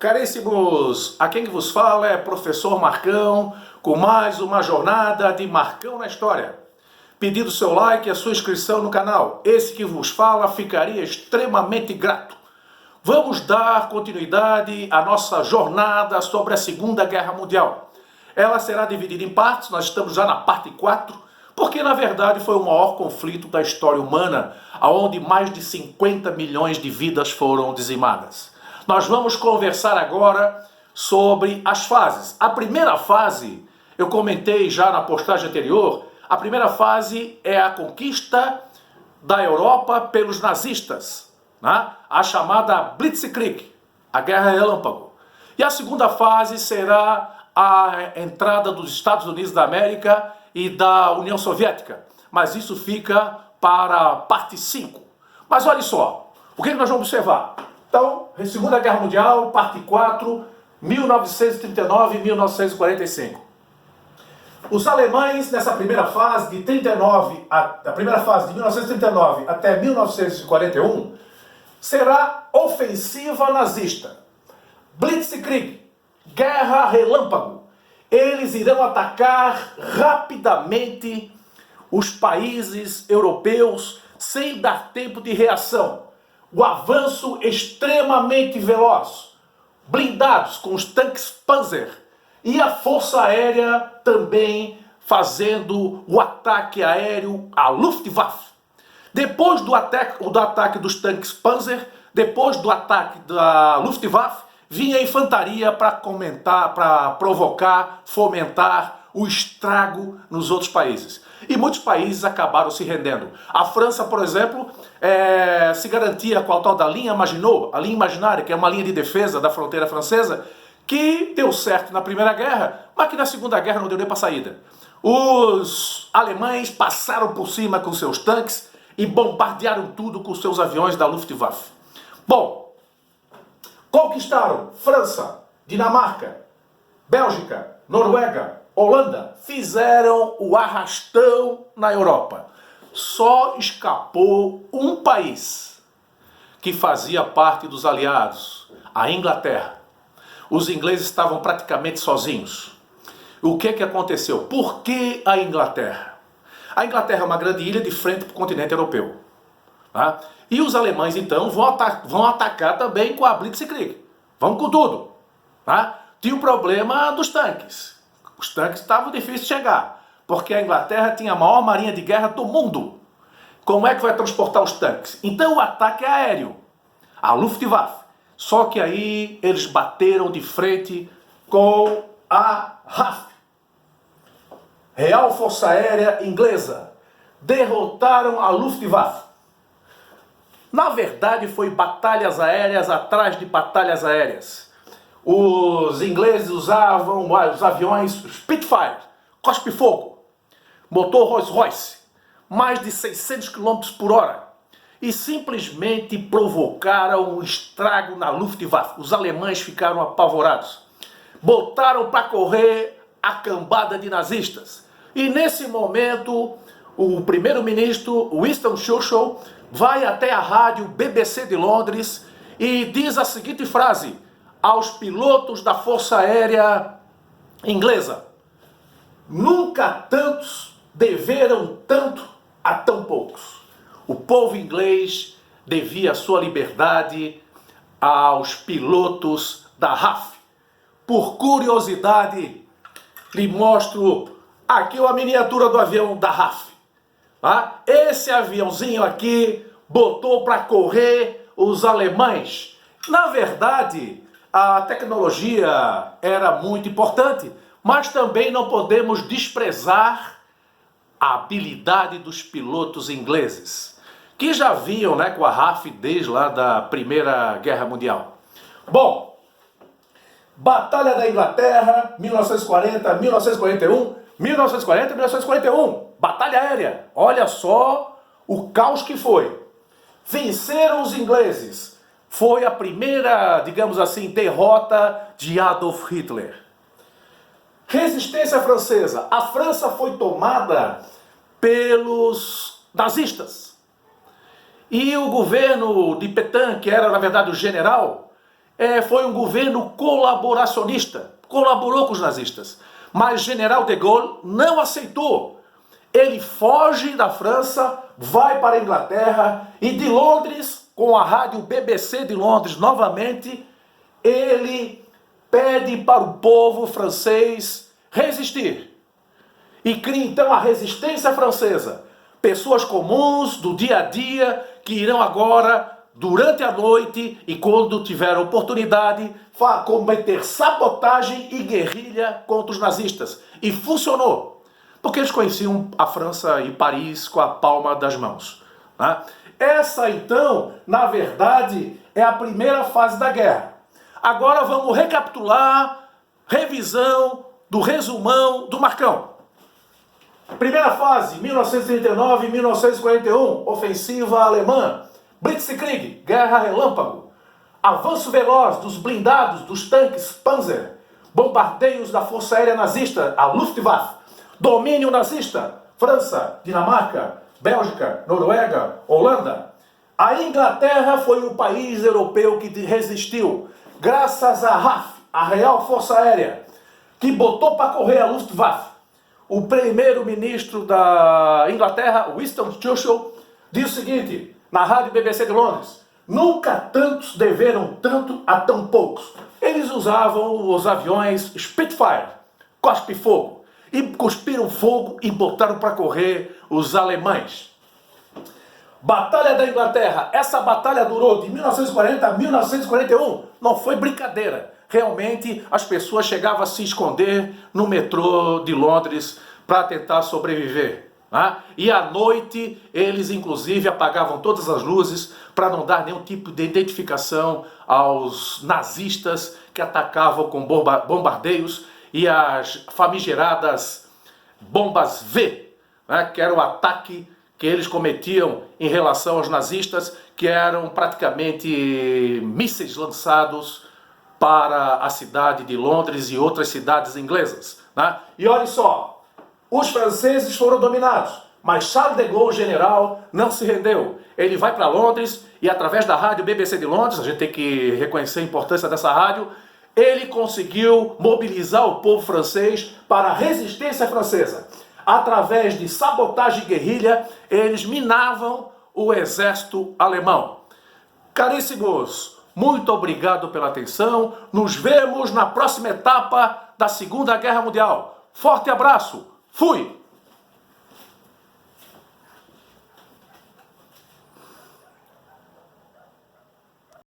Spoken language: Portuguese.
Caríssimos, a quem vos fala é professor Marcão, com mais uma jornada de Marcão na História. Pedindo seu like e a sua inscrição no canal, esse que vos fala ficaria extremamente grato. Vamos dar continuidade à nossa jornada sobre a Segunda Guerra Mundial. Ela será dividida em partes, nós estamos já na parte 4, porque na verdade foi o maior conflito da história humana, onde mais de 50 milhões de vidas foram dizimadas. Nós vamos conversar agora sobre as fases. A primeira fase, eu comentei já na postagem anterior, a primeira fase é a conquista da Europa pelos nazistas, né? A chamada Blitzkrieg, a Guerra Relâmpago. E a segunda fase será a entrada dos Estados Unidos da América e da União Soviética. Mas isso fica para a parte 5. Mas olha só, o que nós vamos observar? Então, Segunda Guerra Mundial, parte 4, 1939 e 1945. Os alemães, nessa primeira fase, de 1939 até 1941, será ofensiva nazista. Blitzkrieg, Guerra Relâmpago. Eles irão atacar rapidamente os países europeus sem dar tempo de reação. O avanço extremamente veloz, blindados com os tanques Panzer e a força aérea também fazendo o ataque aéreo à Luftwaffe. Depois do ataque dos tanques Panzer, depois do ataque da Luftwaffe, vinha a infantaria para provocar, fomentar o estrago nos outros países. E muitos países acabaram se rendendo. A França, por exemplo, se garantia com a tal da linha Maginot, a linha imaginária, que é uma linha de defesa da fronteira francesa, que deu certo na Primeira Guerra, mas que na Segunda Guerra não deu nem para saída. Os alemães passaram por cima com seus tanques e bombardearam tudo com seus aviões da Luftwaffe. Bom, conquistaram França, Dinamarca, Bélgica, Noruega, Holanda, fizeram o arrastão na Europa. Só escapou um país que fazia parte dos aliados, a Inglaterra. Os ingleses estavam praticamente sozinhos. O que aconteceu? Por que a Inglaterra? A Inglaterra é uma grande ilha de frente para o continente europeu. Tá? E os alemães, então, vão atacar também com a Blitzkrieg. Vão com tudo. Tá? Tinha o problema dos tanques. Os tanques estavam difíceis de chegar, porque a Inglaterra tinha a maior marinha de guerra do mundo. Como é que vai transportar os tanques? Então o ataque é aéreo, a Luftwaffe. Só que aí eles bateram de frente com a RAF, Real Força Aérea Inglesa. Derrotaram a Luftwaffe. Na verdade foi batalhas aéreas atrás de batalhas aéreas. Os ingleses usavam os aviões Spitfire, cospe-fogo, motor Rolls-Royce, mais de 600 km por hora, e simplesmente provocaram um estrago na Luftwaffe. Os alemães ficaram apavorados. Botaram para correr a cambada de nazistas. E nesse momento, o primeiro-ministro Winston Churchill vai até a rádio BBC de Londres e diz a seguinte frase aos pilotos da Força Aérea Inglesa: nunca tantos deveram tanto a tão poucos. O povo inglês devia sua liberdade aos pilotos da RAF. Por curiosidade, lhe mostro aqui uma miniatura do avião da RAF. Tá? Esse aviãozinho aqui botou para correr os alemães. Na verdade, a tecnologia era muito importante, mas também não podemos desprezar a habilidade dos pilotos ingleses, que já vinham, né, com a RAF desde lá da Primeira Guerra Mundial. Bom, Batalha da Inglaterra, 1940, 1941, 1940 e 1941, batalha aérea. Olha só o caos que foi. Venceram os ingleses. Foi a primeira, digamos assim, derrota de Adolf Hitler. Resistência francesa. A França foi tomada pelos nazistas. E o governo de Pétain, que era na verdade o general, foi um governo colaboracionista, colaborou com os nazistas. Mas General de Gaulle não aceitou. Ele foge da França, vai para a Inglaterra e de Londres, com a rádio BBC de Londres novamente, ele pede para o povo francês resistir. E cria então a resistência francesa. Pessoas comuns do dia a dia que irão agora, durante a noite e quando tiver oportunidade, cometer sabotagem e guerrilha contra os nazistas. E funcionou, porque eles conheciam a França e Paris com a palma das mãos. Né? Essa então, na verdade, é a primeira fase da guerra. Agora vamos recapitular, revisão do resumão do Marcão. Primeira fase, 1939 e 1941, ofensiva alemã. Blitzkrieg, guerra relâmpago. Avanço veloz dos blindados, dos tanques Panzer. Bombardeios da Força Aérea Nazista, a Luftwaffe. Domínio nazista, França, Dinamarca, Bélgica, Noruega, Holanda. A Inglaterra foi o país europeu que resistiu, graças à RAF, a Real Força Aérea, que botou para correr a Luftwaffe. O primeiro-ministro da Inglaterra, Winston Churchill, disse o seguinte, na rádio BBC de Londres: nunca tantos deveram tanto a tão poucos. Eles usavam os aviões Spitfire, cospe-fogo, e cuspiram fogo e botaram para correr os alemães. Batalha da Inglaterra. Essa batalha durou de 1940 a 1941. Não foi brincadeira. Realmente as pessoas chegavam a se esconder no metrô de Londres para tentar sobreviver. Né? E à noite eles inclusive apagavam todas as luzes para não dar nenhum tipo de identificação aos nazistas que atacavam com bombardeios e as famigeradas bombas V, né? Que era o ataque que eles cometiam em relação aos nazistas, que eram praticamente mísseis lançados para a cidade de Londres e outras cidades inglesas. Né? E olha só, os franceses foram dominados, mas Charles de Gaulle, general, não se rendeu. Ele vai para Londres e através da rádio BBC de Londres, a gente tem que reconhecer a importância dessa rádio, ele conseguiu mobilizar o povo francês para a resistência francesa. Através de sabotagem e guerrilha, eles minavam o exército alemão. Caríssimos, muito obrigado pela atenção. Nos vemos na próxima etapa da Segunda Guerra Mundial. Forte abraço. Fui!